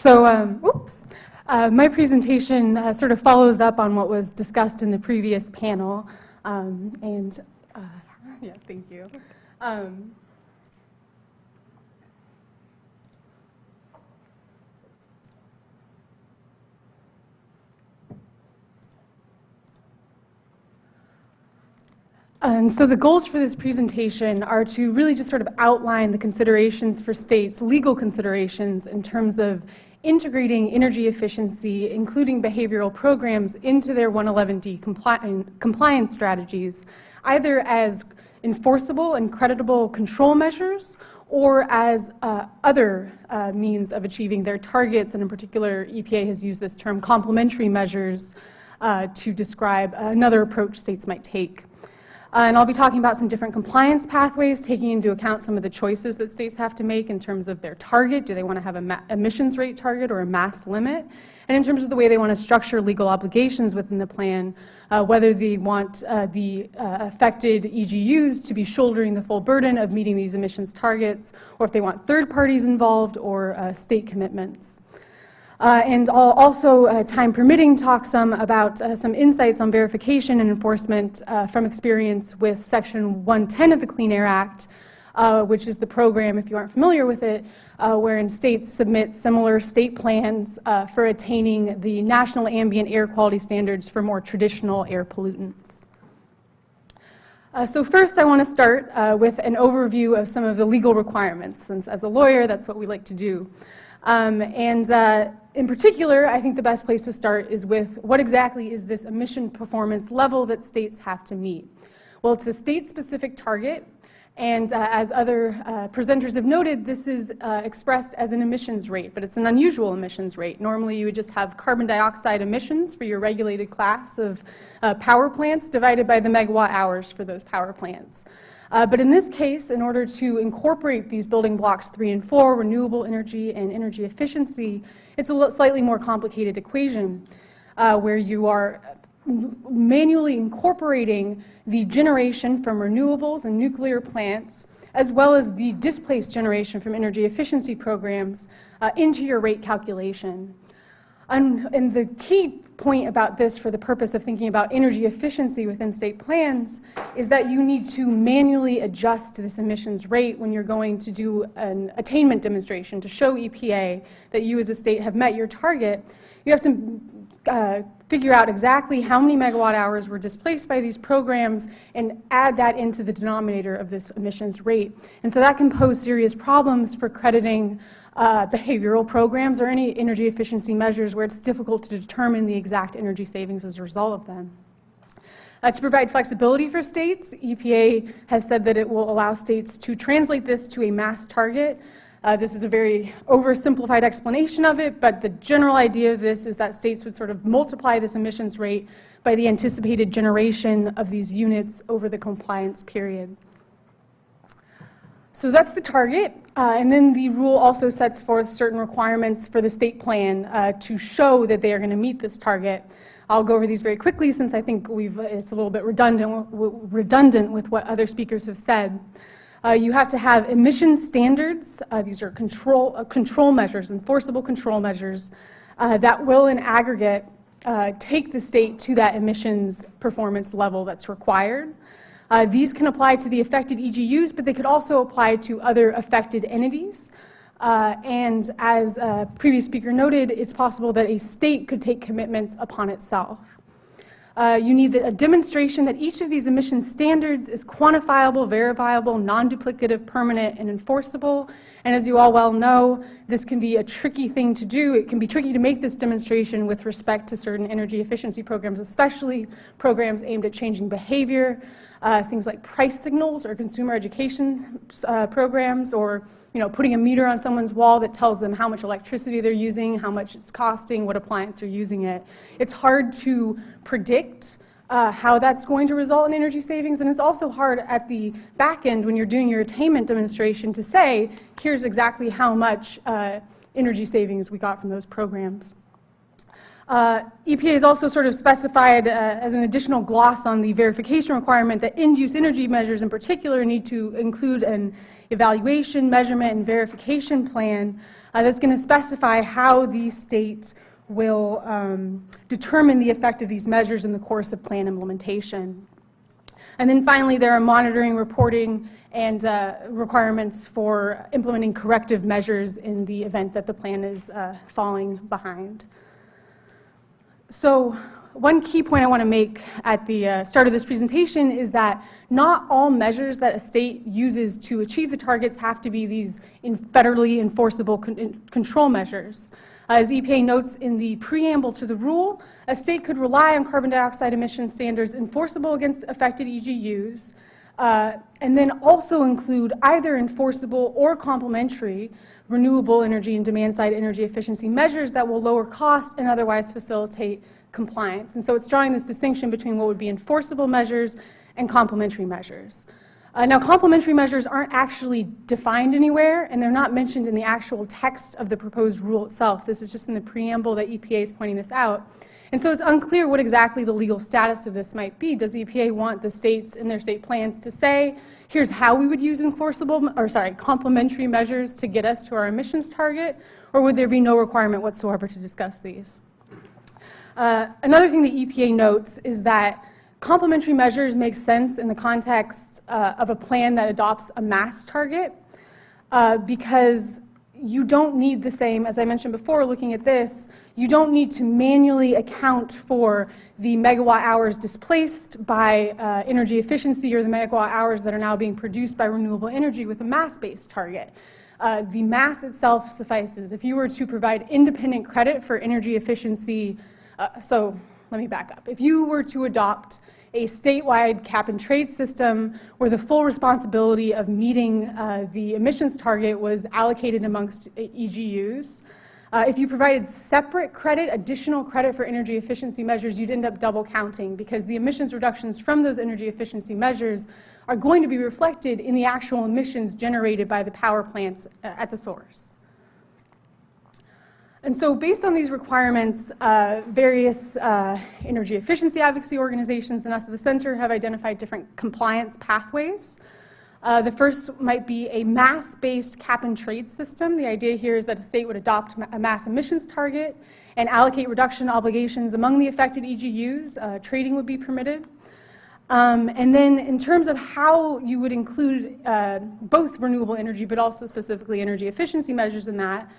My presentation sort of follows up on what was discussed in the previous panel, yeah, thank you. And so the goals for this presentation are to really just sort of outline the considerations for states, legal considerations in terms of integrating energy efficiency, including behavioral programs, into their 111D compliance strategies, either as enforceable and creditable control measures or as other means of achieving their targets, and in particular, EPA has used this term complementary measures to describe another approach states might take. And I'll be talking about some different compliance pathways, taking into account some of the choices that states have to make in terms of their target. Do they want to have an emissions rate target or a mass limit? And in terms of the way they want to structure legal obligations within the plan, whether they want the affected EGUs to be shouldering the full burden of meeting these emissions targets, or if they want third parties involved or state commitments. And I'll also, time permitting, talk some about some insights on verification and enforcement from experience with Section 110 of the Clean Air Act, which is the program, if you aren't familiar with it, wherein states submit similar state plans for attaining the national ambient air quality standards for more traditional air pollutants. So first, I want to start with an overview of some of the legal requirements, since as a lawyer, that's what we like to do. In particular, I think the best place to start is with what exactly is this emission performance level that states have to meet. Well, it's a state-specific target, and as other presenters have noted, this is expressed as an emissions rate, but it's an unusual emissions rate. Normally, you would just have carbon dioxide emissions for your regulated class of power plants divided by the megawatt hours for those power plants. But in this case, in order to incorporate these building blocks 3 and 4, renewable energy and energy efficiency, it's a slightly more complicated equation where you are manually incorporating the generation from renewables and nuclear plants, as well as the displaced generation from energy efficiency programs into your rate calculation. And the key point about this for the purpose of thinking about energy efficiency within state plans is that you need to manually adjust this emissions rate when you're going to do an attainment demonstration to show EPA that you as a state have met your target. You have to figure out exactly how many megawatt hours were displaced by these programs and add that into the denominator of this emissions rate. And so that can pose serious problems for crediting behavioral programs or any energy efficiency measures where it's difficult to determine the exact energy savings as a result of them. To provide flexibility for states, EPA has said that it will allow states to translate this to a mass target. This is a very oversimplified explanation of it, but the general idea of this is that states would sort of multiply this emissions rate by the anticipated generation of these units over the compliance period. So that's the target, and then the rule also sets forth certain requirements for the state plan to show that they are going to meet this target. I'll go over these very quickly since I think it's a little bit redundant with what other speakers have said. You have to have emission standards. These are control measures, enforceable control measures that will in aggregate take the state to that emissions performance level that's required. These can apply to the affected EGUs, but they could also apply to other affected entities. And as a previous speaker noted, it's possible that a state could take commitments upon itself. You need a demonstration that each of these emission standards is quantifiable, verifiable, non-duplicative, permanent, and enforceable. And as you all well know, this can be a tricky thing to do. It can be tricky to make this demonstration with respect to certain energy efficiency programs, especially programs aimed at changing behavior, things like price signals or consumer education programs, or putting a meter on someone's wall that tells them how much electricity they're using, how much it's costing, what appliance are using it. It's hard to predict how that's going to result in energy savings, and it's also hard at the back end when you're doing your attainment demonstration to say, here's exactly how much energy savings we got from those programs. EPA is also sort of specified as an additional gloss on the verification requirement that end-use energy measures in particular need to include an evaluation, measurement, and verification plan that's going to specify how the state will determine the effect of these measures in the course of plan implementation. And then finally, there are monitoring, reporting, and requirements for implementing corrective measures in the event that the plan is falling behind. So one key point I want to make at the start of this presentation is that not all measures that a state uses to achieve the targets have to be these federally enforceable control measures. As EPA notes in the preamble to the rule, a state could rely on carbon dioxide emission standards enforceable against affected EGUs, and then also include either enforceable or complementary renewable energy and demand-side energy efficiency measures that will lower cost and otherwise facilitate compliance. And so it's drawing this distinction between what would be enforceable measures and complementary measures. Now, complementary measures aren't actually defined anywhere, and they're not mentioned in the actual text of the proposed rule itself. This is just in the preamble that EPA is pointing this out. And so it's unclear what exactly the legal status of this might be. Does EPA want the states in their state plans to say, here's how we would use complementary measures to get us to our emissions target, or would there be no requirement whatsoever to discuss these? Another thing that EPA notes is that complementary measures make sense in the context of a plan that adopts a mass target because you don't need the same, as I mentioned before looking at this, you don't need to manually account for the megawatt hours displaced by energy efficiency or the megawatt hours that are now being produced by renewable energy with a mass-based target. The mass itself suffices. If you were to provide independent credit for energy efficiency, so let me back up. If you were to adopt a statewide cap-and-trade system where the full responsibility of meeting the emissions target was allocated amongst EGUs, if you provided separate credit, additional credit for energy efficiency measures, you'd end up double counting because the emissions reductions from those energy efficiency measures are going to be reflected in the actual emissions generated by the power plants at the source. And so based on these requirements, various energy efficiency advocacy organizations and us at the center have identified different compliance pathways. The first might be a mass-based cap-and-trade system. The idea here is that a state would adopt a mass emissions target and allocate reduction obligations among the affected EGUs. Trading would be permitted. And then in terms of how you would include both renewable energy but also specifically energy efficiency measures in that,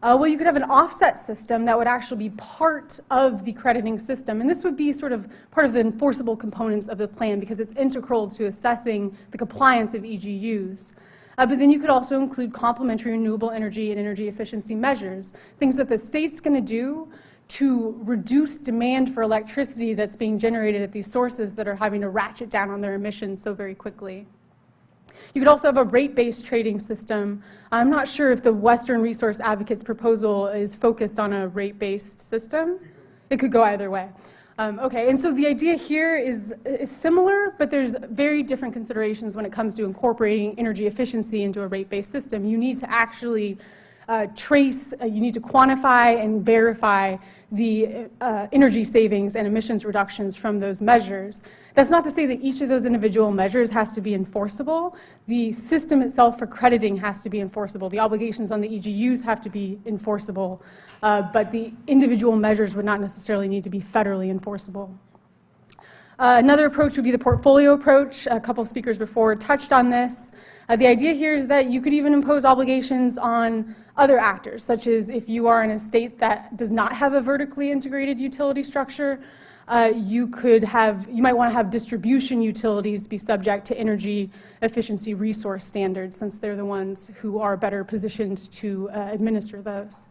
well, you could have an offset system that would actually be part of the crediting system. And this would be sort of part of the enforceable components of the plan because it's integral to assessing the compliance of EGUs. But then you could also include complementary renewable energy and energy efficiency measures, things that the state's going to do to reduce demand for electricity that's being generated at these sources that are having to ratchet down on their emissions so very quickly. You could also have a rate-based trading system. I'm not sure if the Western Resource Advocates proposal is focused on a rate-based system. It could go either way. Okay, and so the idea here is similar, but there's very different considerations when it comes to incorporating energy efficiency into a rate-based system. You need to actually trace, you need to quantify and verify the energy savings and emissions reductions from those measures. That's not to say that each of those individual measures has to be enforceable. The system itself for crediting has to be enforceable. The obligations on the EGUs have to be enforceable, but the individual measures would not necessarily need to be federally enforceable. Another approach would be the portfolio approach. A couple speakers before touched on this. The idea here is that you could even impose obligations on other actors, such as if you are in a state that does not have a vertically integrated utility structure, you might want to have distribution utilities be subject to energy efficiency resource standards, since they're the ones who are better positioned to administer those.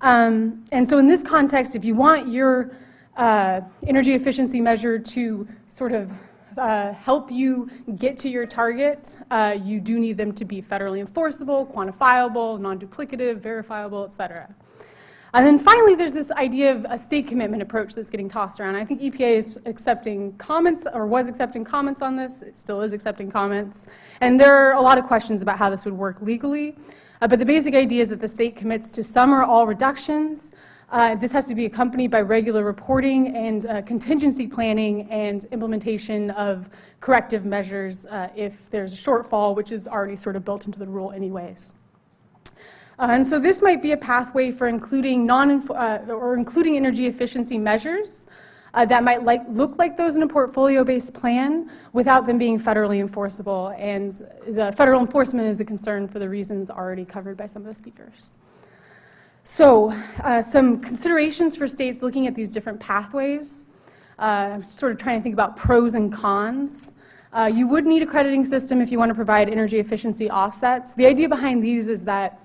And so in this context, if you want your energy efficiency measure to sort of help you get to your target, you do need them to be federally enforceable, quantifiable, non-duplicative, verifiable, et cetera. And then finally, there's this idea of a state commitment approach that's getting tossed around. I think EPA is accepting comments, or was accepting comments on this. It still is accepting comments. And there are a lot of questions about how this would work legally. But the basic idea is that the state commits to some or all reductions This has to be accompanied by regular reporting and contingency planning and implementation of corrective measures if there's a shortfall, which is already sort of built into the rule anyways. And so this might be a pathway for including including energy efficiency measures that might look like those in a portfolio-based plan without them being federally enforceable. And the federal enforcement is a concern for the reasons already covered by some of the speakers. So some considerations for states looking at these different pathways. I'm sort of trying to think about pros and cons. You would need a crediting system if you want to provide energy efficiency offsets. The idea behind these is that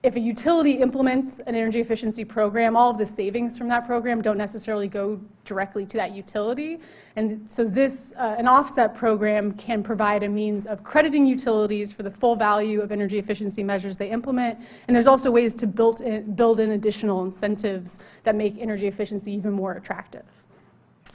if a utility implements an energy efficiency program, all of the savings from that program don't necessarily go directly to that utility. And so this, an offset program can provide a means of crediting utilities for the full value of energy efficiency measures they implement. And there's also ways to build in additional incentives that make energy efficiency even more attractive.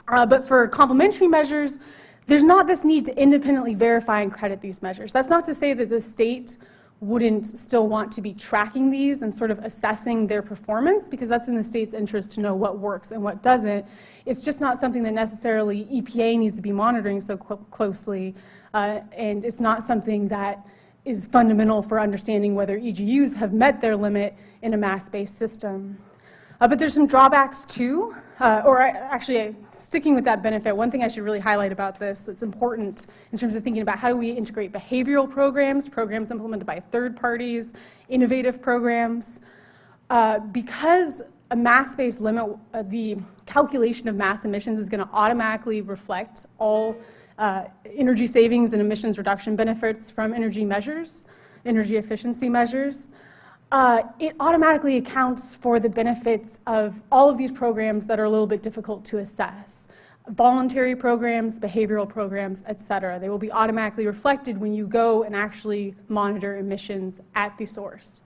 But for complementary measures, there's not this need to independently verify and credit these measures. That's not to say that the state wouldn't still want to be tracking these and sort of assessing their performance, because that's in the state's interest to know what works and what doesn't. It's just not something that necessarily EPA needs to be monitoring so closely, and it's not something that is fundamental for understanding whether EGUs have met their limit in a mass-based system. But there's some drawbacks too, actually sticking with that benefit, one thing I should really highlight about this that's important in terms of thinking about how do we integrate behavioral programs, programs implemented by third parties, innovative programs. Because a mass-based limit, the calculation of mass emissions is going to automatically reflect all energy savings and emissions reduction benefits from energy measures, energy efficiency measures. It automatically accounts for the benefits of all of these programs that are a little bit difficult to assess. Voluntary programs, behavioral programs, et cetera. They will be automatically reflected when you go and actually monitor emissions at the source.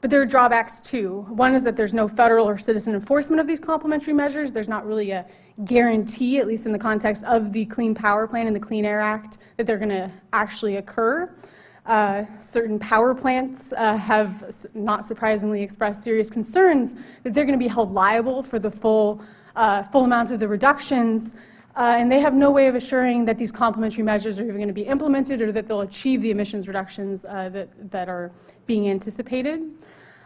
But there are drawbacks too. One is that there's no federal or citizen enforcement of these complementary measures. There's not really a guarantee, at least in the context of the Clean Power Plan and the Clean Air Act, that they're going to actually occur. Certain power plants have, not surprisingly, expressed serious concerns that they're going to be held liable for the full amount of the reductions, and they have no way of assuring that these complementary measures are even going to be implemented or that they'll achieve the emissions reductions that are being anticipated.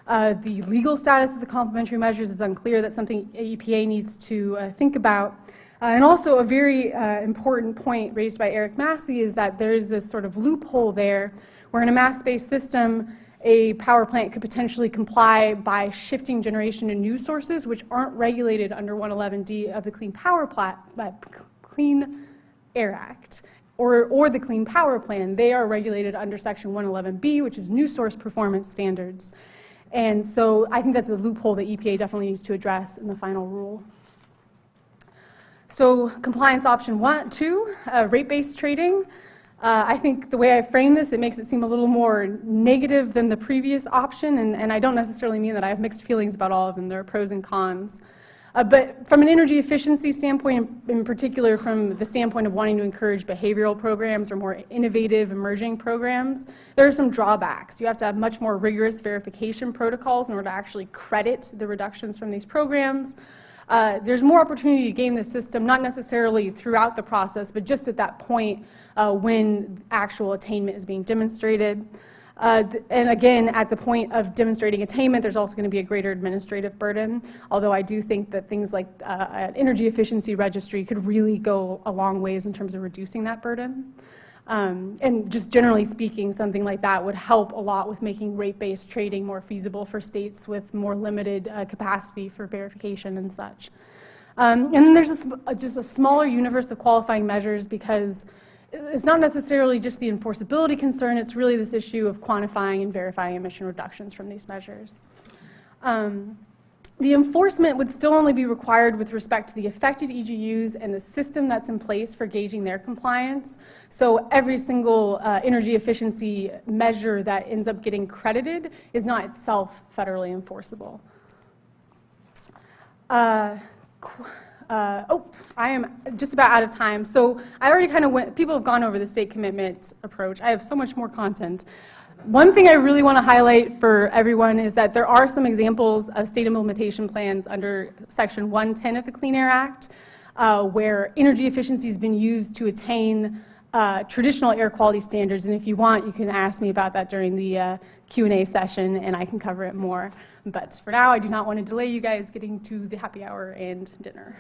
The legal status of the complementary measures is unclear. That's something EPA needs to think about. And also a very important point raised by Eric Massey is that there is this sort of loophole there where in a mass-based system, a power plant could potentially comply by shifting generation to new sources which aren't regulated under 111D of the Clean Air Act or the Clean Power Plan. They are regulated under Section 111B, which is new source performance standards. And so I think that's a loophole that EPA definitely needs to address in the final rule. So compliance option 2, rate-based trading. I think the way I frame this, it makes it seem a little more negative than the previous option, and I don't necessarily mean that I have mixed feelings about all of them. There are pros and cons. But from an energy efficiency standpoint, in particular from the standpoint of wanting to encourage behavioral programs or more innovative emerging programs, there are some drawbacks. You have to have much more rigorous verification protocols in order to actually credit the reductions from these programs. There's more opportunity to game the system, not necessarily throughout the process, but just at that point when actual attainment is being demonstrated. And again, at the point of demonstrating attainment, there's also going to be a greater administrative burden, although I do think that things like an energy efficiency registry could really go a long ways in terms of reducing that burden. And just generally speaking, something like that would help a lot with making rate-based trading more feasible for states with more limited capacity for verification and such. And then there's just a smaller universe of qualifying measures because it's not necessarily just the enforceability concern, it's really this issue of quantifying and verifying emission reductions from these measures. The enforcement would still only be required with respect to the affected EGUs and the system that's in place for gauging their compliance. So every single energy efficiency measure that ends up getting credited is not itself federally enforceable. I am just about out of time. So I already kind of people have gone over the state commitment approach. I have so much more content. One thing I really want to highlight for everyone is that there are some examples of state implementation plans under Section 110 of the Clean Air Act, where energy efficiency has been used to attain traditional air quality standards. And if you want, you can ask me about that during the Q&A session, and I can cover it more. But for now, I do not want to delay you guys getting to the happy hour and dinner.